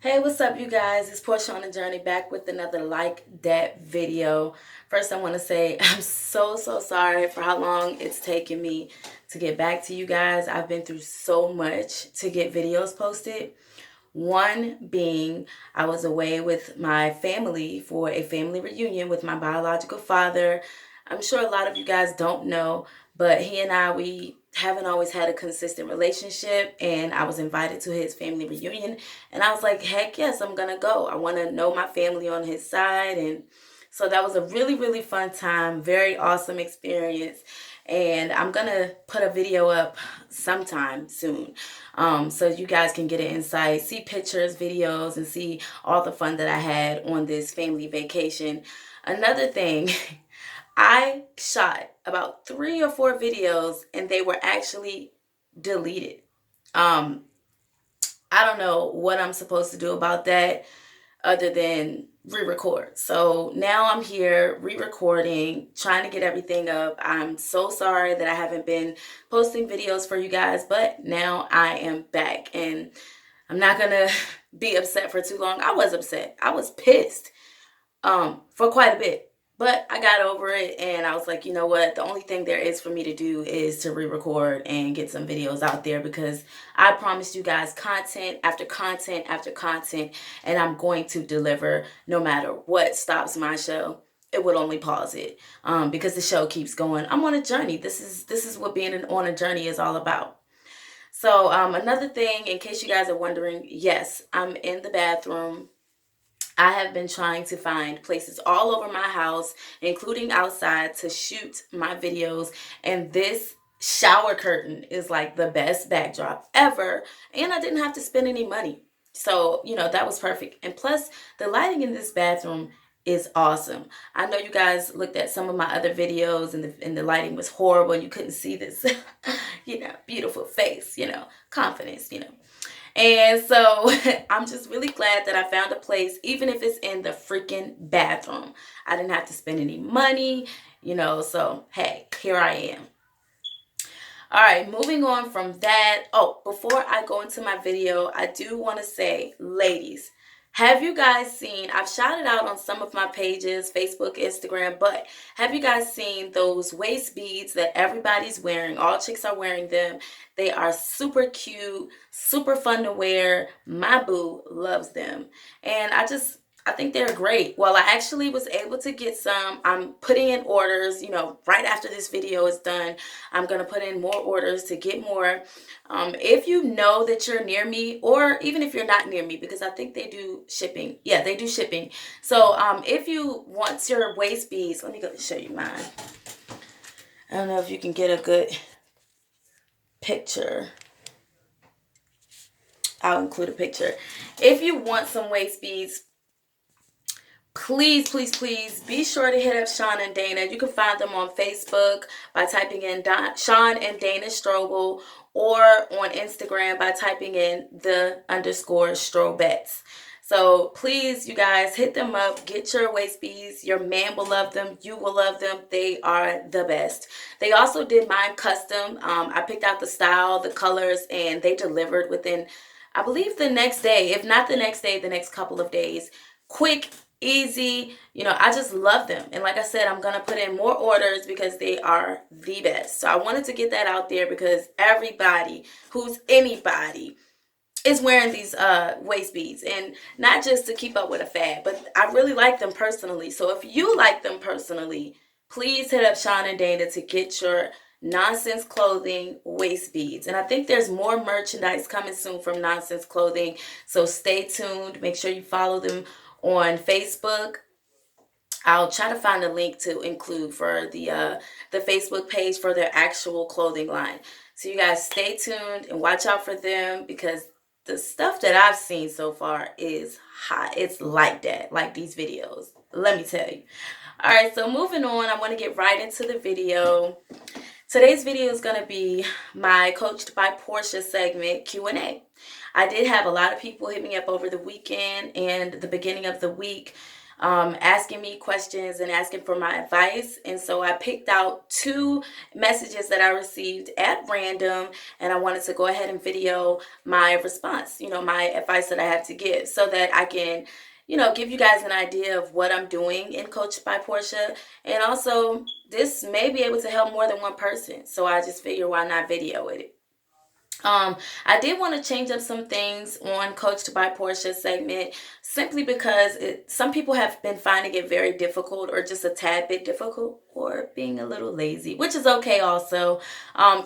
Hey, what's up, you guys? It's Portia on the Journey back with another like that video. First, I want to say I'm so sorry for how long it's taken me to get back to you guys. I've been through so much to get videos posted. One being I was away with my family for a family reunion with my biological father. I'm sure a lot of you guys don't know, but he and we haven't always had a consistent relationship, and I was invited to his family reunion, and I was like, heck yes, I'm gonna go. I want to know my family on his side, and so that was a really fun time, very awesome experience, and I'm gonna put a video up sometime soon, so you guys can get an insight, see pictures, videos, and see all the fun that I had on this family vacation. Another thing, I shot about 3 or 4 videos and they were actually deleted. Um, I don't know what I'm supposed to do about that other than re-record. So now I'm here re-recording, trying to get everything up. I'm so sorry that I haven't been posting videos for you guys, but now I am back and I'm not gonna be upset for too long. I was upset. I was pissed for quite a bit. But I got over it and I was like, you know what? The only thing there is for me to do is to re-record and get some videos out there, because I promised you guys content after content after content, and I'm going to deliver no matter what stops my show. It would only pause it, because the show keeps going. I'm on a journey. This is what being on a journey is all about. So another thing, in case you guys are wondering, yes, I'm in the bathroom. I have been trying to find places all over my house, including outside, to shoot my videos. And this shower curtain is like the best backdrop ever. And I didn't have to spend any money. So, that was perfect. And plus, the lighting in this bathroom is awesome. I know you guys looked at some of my other videos and the lighting was horrible and you couldn't see this, beautiful face, confidence. And so I'm just really glad that I found a place, even if it's in the freaking bathroom. I didn't have to spend any money, so hey, here I am. All right, moving on from that. Oh, before I go into my video, I do want to say, ladies, have you guys seen, I've shouted out on some of my pages, Facebook, Instagram, but have you guys seen those waist beads that everybody's wearing? All chicks are wearing them. They are super cute, super fun to wear. My boo loves them. And I think they're great. Well, I actually was able to get some. I'm putting in orders, right after this video is done. I'm going to put in more orders to get more. If you know that you're near me, or even if you're not near me, because I think they do shipping. Yeah, they do shipping. So if you want your waist beads, let me go show you mine. I don't know if you can get a good picture. I'll include a picture. If you want some waist beads, please be sure to hit up Sean and Dana. You can find them on Facebook by typing in Sean and Dana Strobel, or on Instagram by typing in _Strobettes. So please, you guys, hit them up. Get your waist beads. Your man will love them. You will love them. They are the best. They also did mine custom. I picked out the style, the colors, and they delivered within, I believe, the next day. If not the next day, the next couple of days. Quick, easy. I just love them. And like I said, I'm going to put in more orders because they are the best. So I wanted to get that out there because everybody who's anybody is wearing these waist beads, and not just to keep up with a fad, but I really like them personally. So if you like them personally, please hit up Sean and Dana to get your Nonsense Clothing waist beads. And I think there's more merchandise coming soon from Nonsense Clothing, so stay tuned. Make sure you follow them on Facebook. I'll try to find a link to include for the Facebook page for their actual clothing line. So you guys stay tuned and watch out for them, because the stuff that I've seen so far is hot. It's like that, like these videos. Let me tell you. All right, so moving on, I want to get right into the video. Today's video is going to be my Coached by Portia segment Q&A. I did have a lot of people hit me up over the weekend and the beginning of the week, asking me questions and asking for my advice. And so I picked out 2 messages that I received at random, and I wanted to go ahead and video my response, my advice that I have to give, so that I can, give you guys an idea of what I'm doing in Coached by Portia. And also, this may be able to help more than one person. So I just figure, why not video it? I did want to change up some things on Coached by Portia segment, simply because some people have been finding it very difficult, or just a tad bit difficult, or being a little lazy, which is okay also,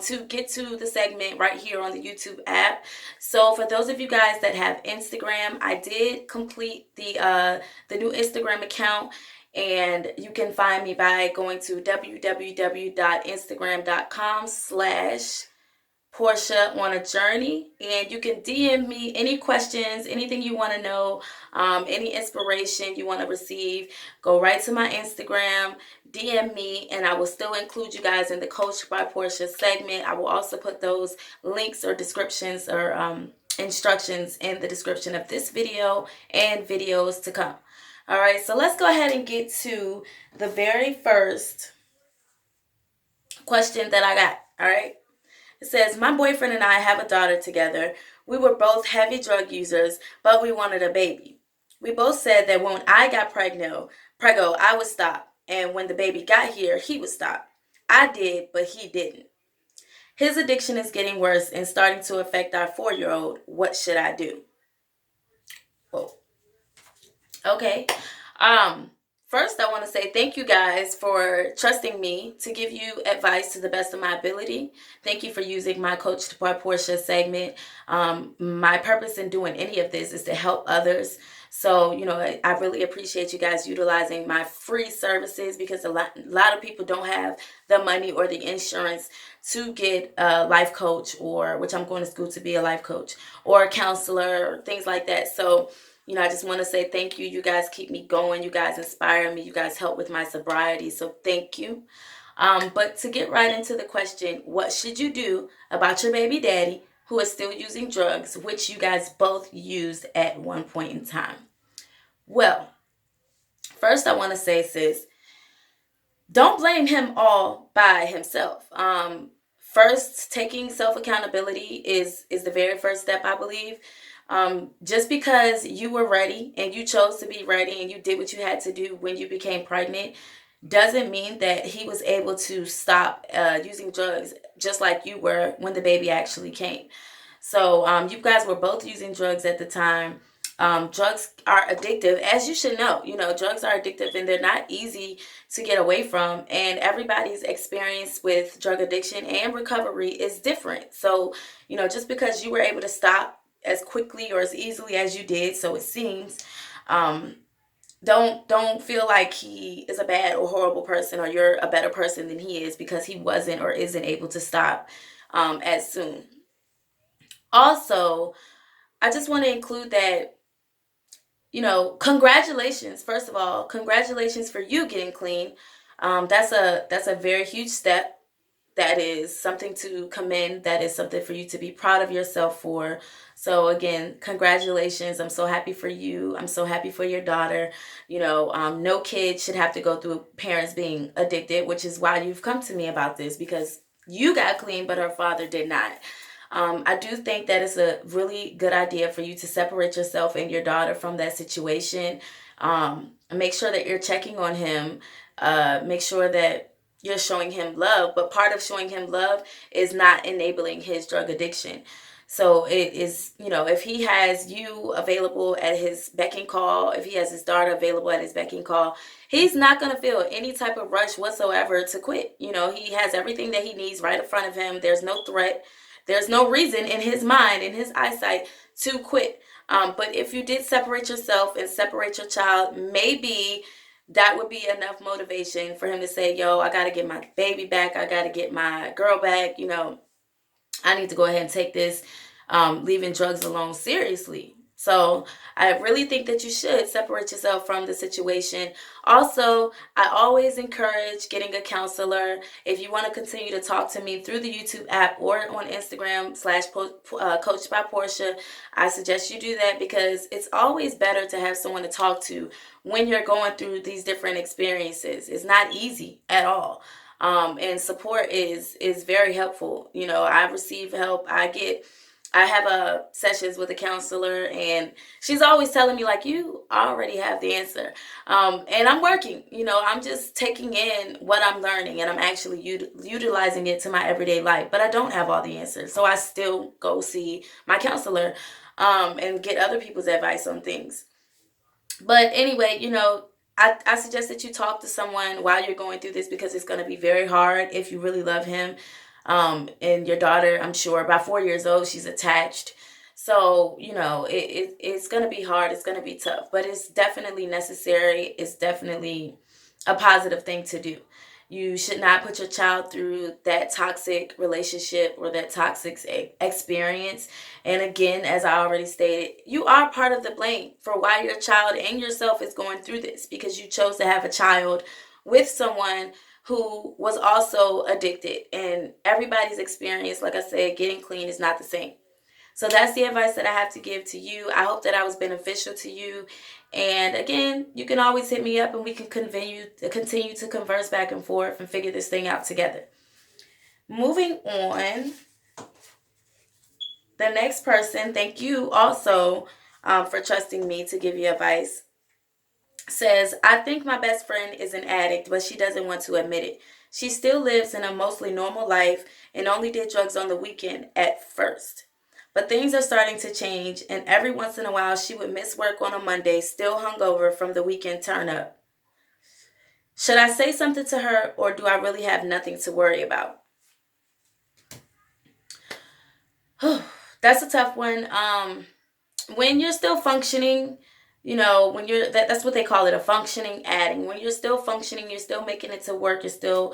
to get to the segment right here on the YouTube app. So for those of you guys that have Instagram, I did complete the new Instagram account. And you can find me by going to www.instagram.com/ Portia on a Journey, and you can DM me any questions, anything you want to know, any inspiration you want to receive. Go right to my Instagram, DM me, and I will still include you guys in the Coached by Portia segment. I will also put those links or descriptions or instructions in the description of this video and videos to come. All right, so let's go ahead and get to the very first question that I got. All right. It says, my boyfriend and I have a daughter together. We were both heavy drug users, but we wanted a baby. We both said that when I got preggo, I would stop. And when the baby got here, he would stop. I did, but he didn't. His addiction is getting worse and starting to affect our 4-year-old. What should I do? Whoa. Okay. First, I want to say thank you guys for trusting me to give you advice to the best of my ability. Thank you for using my Coached by Portia segment. My purpose in doing any of this is to help others. So, I really appreciate you guys utilizing my free services, because a lot of people don't have the money or the insurance to get a life coach, or which I'm going to school to be a life coach, or a counselor, or things like that. So, I just want to say thank you. You guys keep me going. You guys inspire me. You guys help with my sobriety. So thank you. But to get right into the question, what should you do about your baby daddy who is still using drugs, which you guys both used at one point in time? Well, first I want to say, sis, don't blame him all by himself. First, taking self-accountability is the very first step, I believe. Just because you were ready and you chose to be ready and you did what you had to do when you became pregnant doesn't mean that he was able to stop using drugs just like you were when the baby actually came. So you guys were both using drugs at the time. Drugs are addictive, as you should know. Drugs are addictive and they're not easy to get away from. And everybody's experience with drug addiction and recovery is different. So, just because you were able to stop as quickly or as easily as you did, so it seems, don't feel like he is a bad or horrible person, or you're a better person than he is because he wasn't or isn't able to stop as soon. Also, I just want to include that, congratulations. First of all, congratulations for you getting clean. That's a very huge step. That is something to commend. That is something for you to be proud of yourself for. So again, congratulations. I'm so happy for you. I'm so happy for your daughter. No kid should have to go through parents being addicted, which is why you've come to me about this, because you got clean, but her father did not. I do think that it's a really good idea for you to separate yourself and your daughter from that situation. Make sure that you're checking on him. Make sure that you're showing him love, but part of showing him love is not enabling his drug addiction. So it is, if he has you available at his beck and call, if he has his daughter available at his beck and call, he's not going to feel any type of rush whatsoever to quit. He has everything that he needs right in front of him. There's no threat. There's no reason in his mind, in his eyesight, to quit. But if you did separate yourself and separate your child, maybe that would be enough motivation for him to say, yo, I got to get my baby back. I got to get my girl back. I need to go ahead and take this leaving drugs alone seriously. So I really think that you should separate yourself from the situation. Also, I always encourage getting a counselor. If you want to continue to talk to me through the YouTube app or on Instagram /Coach by Portia, I suggest you do that because it's always better to have someone to talk to when you're going through these different experiences. It's not easy at all. And support is very helpful. You know, I receive help. I have sessions with a counselor, and she's always telling me like, you already have the answer. And I'm working, you know, I'm just taking in what I'm learning, and I'm actually utilizing it to my everyday life. But I don't have all the answers, so I still go see my counselor, and get other people's advice on things. But anyway, you know, I suggest that you talk to someone while you're going through this because it's going to be very hard if you really love him. And your daughter, I'm sure, by 4 years old, she's attached. So, you know, it's going to be hard. It's going to be tough, but it's definitely necessary. It's definitely a positive thing to do. You should not put your child through that toxic relationship or that toxic experience. And again, as I already stated, you are part of the blame for why your child and yourself is going through this because you chose to have a child with someone who was also addicted. And everybody's experience, like I said, getting clean is not the same. So that's the advice that I have to give to you. I hope that I was beneficial to you. And again, you can always hit me up and we can continue to converse back and forth and figure this thing out together. Moving on, the next person, thank you also for trusting me to give you advice, says, I think my best friend is an addict, but she doesn't want to admit it. She still lives in a mostly normal life and only did drugs on the weekend at first. But things are starting to change, and every once in a while she would miss work on a Monday, still hungover from the weekend turn up. Should I say something to her, or do I really have nothing to worry about? That's a tough one. When you're still functioning, you know, when you're that's what they call it, a functioning adding. When you're still functioning, you're still making it to work, you're still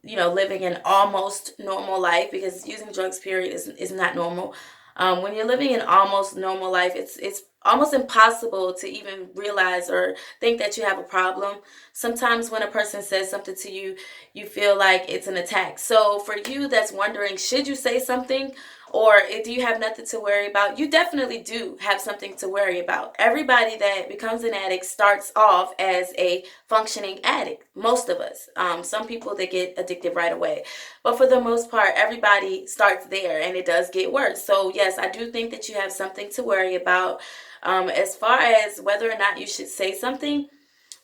you know, living an almost normal life, because using drugs period is not normal. When you're living an almost normal life, it's almost impossible to even realize or think that you have a problem. Sometimes when a person says something to you, you feel like it's an attack. So for you that's wondering, should you say something, or do you have nothing to worry about? You definitely do have something to worry about. Everybody that becomes an addict starts off as a functioning addict. Most of us. Some people, they get addicted right away. But for the most part, everybody starts there, and it does get worse. So yes, I do think that you have something to worry about. As far as whether or not you should say something,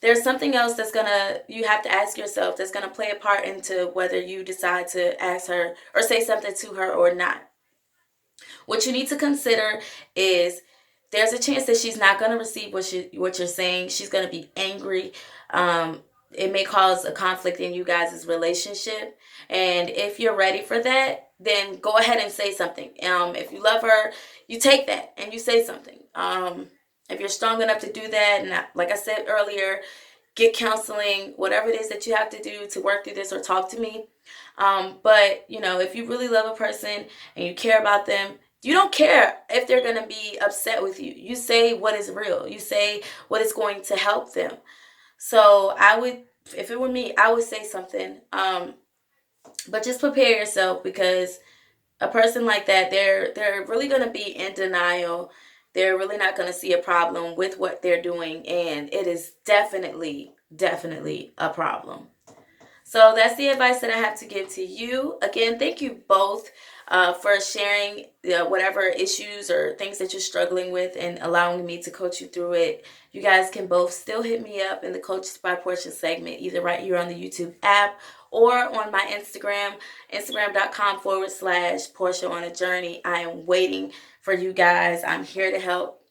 there's something else you have to ask yourself, that's gonna play a part into whether you decide to ask her or say something to her or not. What you need to consider is there's a chance that she's not going to receive what you're saying. She's going to be angry. It may cause a conflict in you guys' relationship. And if you're ready for that, then go ahead and say something. If you love her, you take that and you say something. If you're strong enough to do that, and like I said earlier, get counseling, whatever it is that you have to do to work through this, or talk to me. But, you know, if you really love a person and you care about them, you don't care if they're going to be upset with you. You say what is real. You say what is going to help them. So I would, if it were me, I would say something. But just prepare yourself, because a person like that, they're really going to be in denial. They're really not going to see a problem with what they're doing, and it is definitely a problem. So that's the advice that I have to give to you. Again, thank you both for sharing whatever issues or things that you're struggling with and allowing me to coach you through it. You guys can both still hit me up in the Coach by Portia segment, either right here on the YouTube app or on my Instagram, instagram.com/Portia on a journey. I am waiting for you guys. I'm here to help.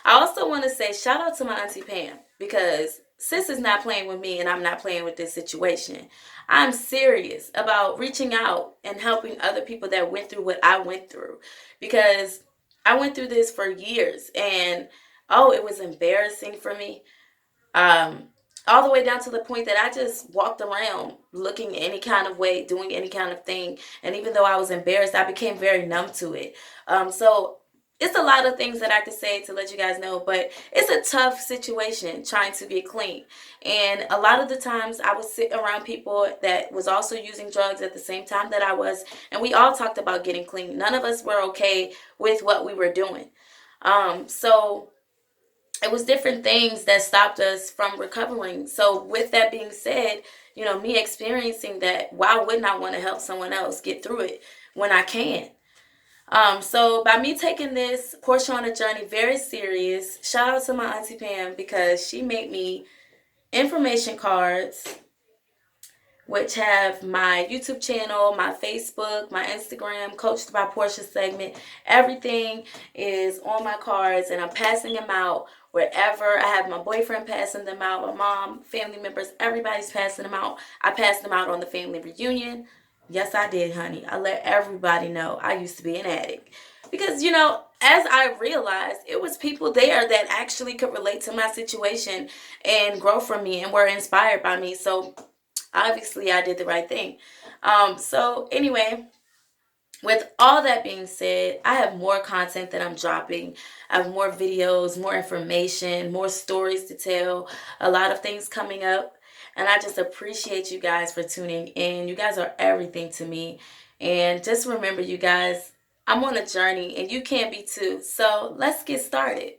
I also want to say shout out to my Auntie Pam, because sis is not playing with me and I'm not playing with this situation. I'm serious about reaching out and helping other people that went through what I went through, because I went through this for years, and it was embarrassing for me. Um, all the way down to the point that I just walked around looking any kind of way, doing any kind of thing. And even though I was embarrassed, I became very numb to it. So it's a lot of things that I could say to let you guys know, but it's a tough situation trying to get clean. And a lot of the times I was sitting around people that was also using drugs at the same time that I was, and we all talked about getting clean. None of us were okay with what we were doing. So it was different things that stopped us from recovering. So with that being said, you know, me experiencing that, why wouldn't I want to help someone else get through it when I can? So by me taking this Portia on a Journey very serious, shout out to my Auntie Pam because she made me information cards which have my YouTube channel, my Facebook, my Instagram, Coached by Portia segment. Everything is on my cards and I'm passing them out wherever. I have my boyfriend passing them out, my mom, family members, everybody's passing them out. I passed them out on the family reunion. Yes, I did, honey. I let everybody know I used to be an addict. Because, you know, as I realized, it was people there that actually could relate to my situation and grow from me and were inspired by me. So obviously I did the right thing. So anyway, with all that being said, I have more content that I'm dropping. I have more videos, more information, more stories to tell, a lot of things coming up. And I just appreciate you guys for tuning in. You guys are everything to me. And just remember, you guys, I'm on a journey and you can be too. So let's get started.